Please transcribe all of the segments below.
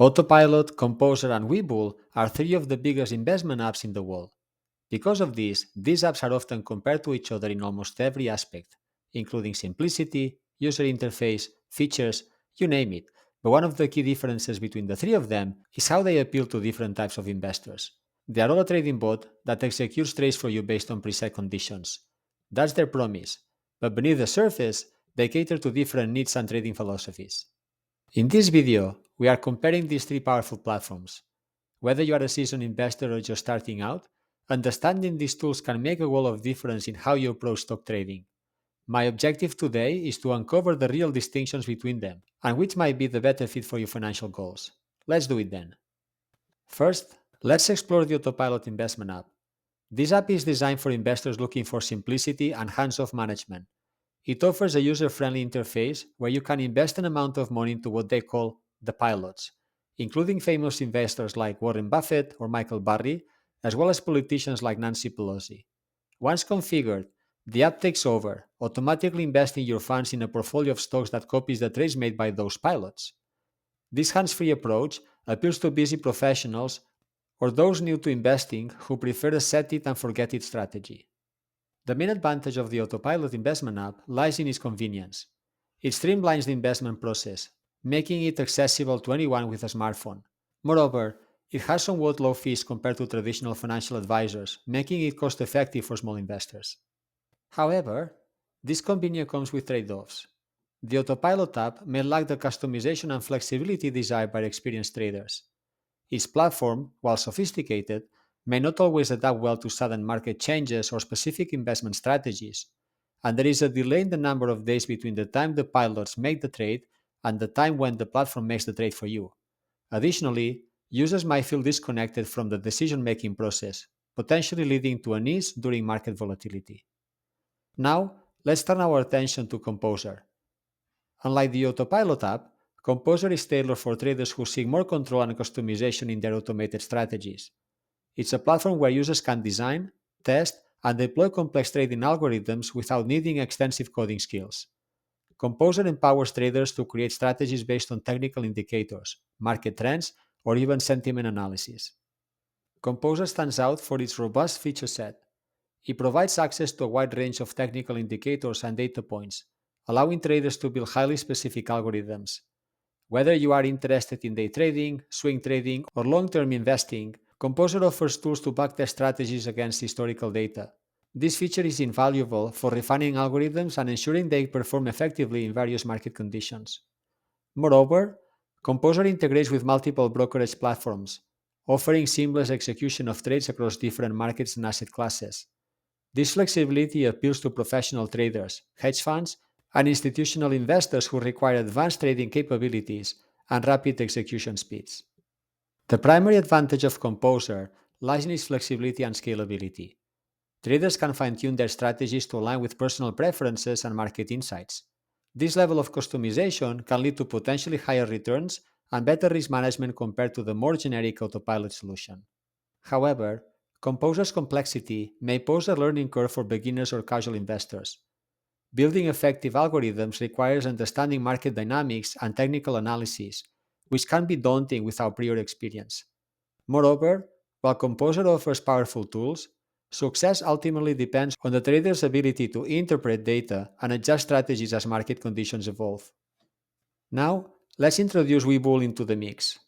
Autopilot, Composer, and WeBull are three of the biggest investment apps in the world. Because of this, these apps are often compared to each other in almost every aspect, including simplicity, user interface, features, you name it. But one of the key differences between the three of them is how they appeal to different types of investors. They are all a trading bot that executes trades for you based on preset conditions. That's their promise. But beneath the surface, they cater to different needs and trading philosophies. In this video, we are comparing these three powerful platforms. Whether you are a seasoned investor or just starting out, understanding these tools can make a world of difference in how you approach stock trading. My objective today is to uncover the real distinctions between them and which might be the better fit for your financial goals. Let's do it then. First, let's explore the Autopilot investment app. This app is designed for investors looking for simplicity and hands-off management. It offers a user-friendly interface where you can invest an amount of money into what they call the pilots, including famous investors like Warren Buffett or Michael Burry, as well as politicians like Nancy Pelosi. Once configured, the app takes over, automatically investing your funds in a portfolio of stocks that copies the trades made by those pilots. This hands-free approach appeals to busy professionals or those new to investing who prefer a set it and forget it strategy. The main advantage of the Autopilot investment app lies in its convenience. It streamlines the investment process, making it accessible to anyone with a smartphone. Moreover, it has somewhat low fees compared to traditional financial advisors, making it cost effective for small investors. However, this convenience comes with trade offs. The Autopilot app may lack the customization and flexibility desired by experienced traders. Its platform, while sophisticated, may not always adapt well to sudden market changes or specific investment strategies, and there is a delay in the number of days between the time the pilots make the trade and the time when the platform makes the trade for you. Additionally, users might feel disconnected from the decision making process, potentially leading to unease during market volatility. Now, let's turn our attention to Composer. Unlike the Autopilot app, Composer is tailored for traders who seek more control and customization in their automated strategies. It's a platform where users can design, test, and deploy complex trading algorithms without needing extensive coding skills. Composer empowers traders to create strategies based on technical indicators, market trends, or even sentiment analysis. Composer stands out for its robust feature set. It provides access to a wide range of technical indicators and data points, allowing traders to build highly specific algorithms. Whether you are interested in day trading, swing trading, or long term investing, Composer offers tools to backtest strategies against historical data. This feature is invaluable for refining algorithms and ensuring they perform effectively in various market conditions. Moreover, Composer integrates with multiple brokerage platforms, offering seamless execution of trades across different markets and asset classes. This flexibility appeals to professional traders, hedge funds, and institutional investors who require advanced trading capabilities and rapid execution speeds. The primary advantage of Composer lies in its flexibility and scalability. Traders can fine tune their strategies to align with personal preferences and market insights. This level of customization can lead to potentially higher returns and better risk management compared to the more generic autopilot solution. However, Composer's complexity may pose a learning curve for beginners or casual investors. Building effective algorithms requires understanding market dynamics and technical analysis, which can be daunting without prior experience. Moreover, while Composer offers powerful tools, success ultimately depends on the trader's ability to interpret data and adjust strategies as market conditions evolve. Now, let's introduce WeBull into the mix.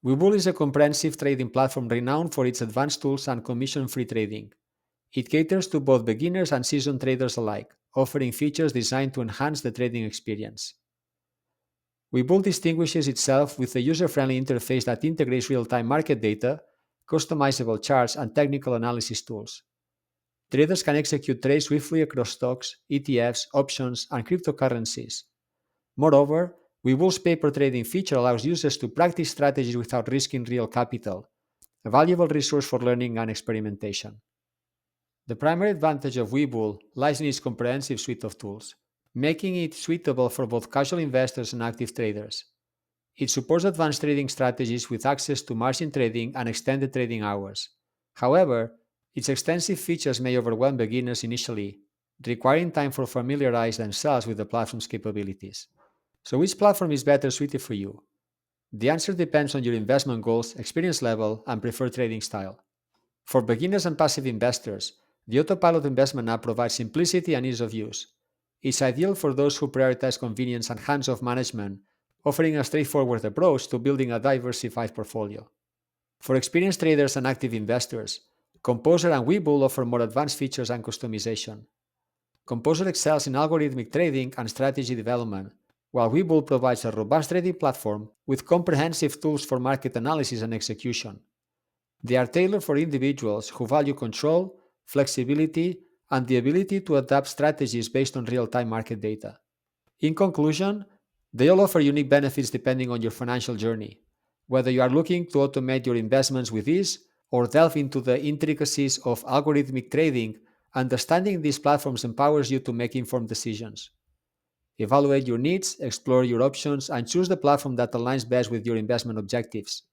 WeBull is a comprehensive trading platform renowned for its advanced tools and commission-free trading. It caters to both beginners and seasoned traders alike, offering features designed to enhance the trading experience. WeBull distinguishes itself with a user-friendly interface that integrates real-time market data, customizable charts, and technical analysis tools. Traders can execute trades swiftly across stocks, ETFs, options, and cryptocurrencies. Moreover, WeBull's paper trading feature allows users to practice strategies without risking real capital, a valuable resource for learning and experimentation. The primary advantage of WeBull lies in its comprehensive suite of tools, making it suitable for both casual investors and active traders. It supports advanced trading strategies with access to margin trading and extended trading hours. However, its extensive features may overwhelm beginners initially, requiring time to familiarize themselves with the platform's capabilities. So, which platform is better suited for you? The answer depends on your investment goals, experience level, and preferred trading style. For beginners and passive investors, the Autopilot investment app provides simplicity and ease of use. It's ideal for those who prioritize convenience and hands-off management, offering a straightforward approach to building a diversified portfolio. For experienced traders and active investors, Composer and WeBull offer more advanced features and customization. Composer excels in algorithmic trading and strategy development, while WeBull provides a robust trading platform with comprehensive tools for market analysis and execution. They are tailored for individuals who value control, flexibility, and the ability to adapt strategies based on real-time market data. In conclusion, they all offer unique benefits depending on your financial journey. Whether you are looking to automate your investments with ease or delve into the intricacies of algorithmic trading, understanding these platforms empowers you to make informed decisions. Evaluate your needs, explore your options, and choose the platform that aligns best with your investment objectives.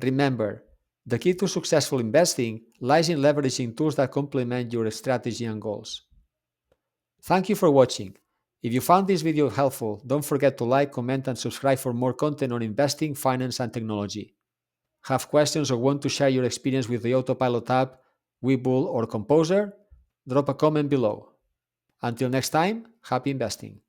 Remember, the key to successful investing lies in leveraging tools that complement your strategy and goals. Thank you for watching. If you found this video helpful, don't forget to like, comment, and subscribe for more content on investing, finance, and technology. Have questions or want to share your experience with the Autopilot app, WeBull, or Composer? Drop a comment below. Until next time, happy investing.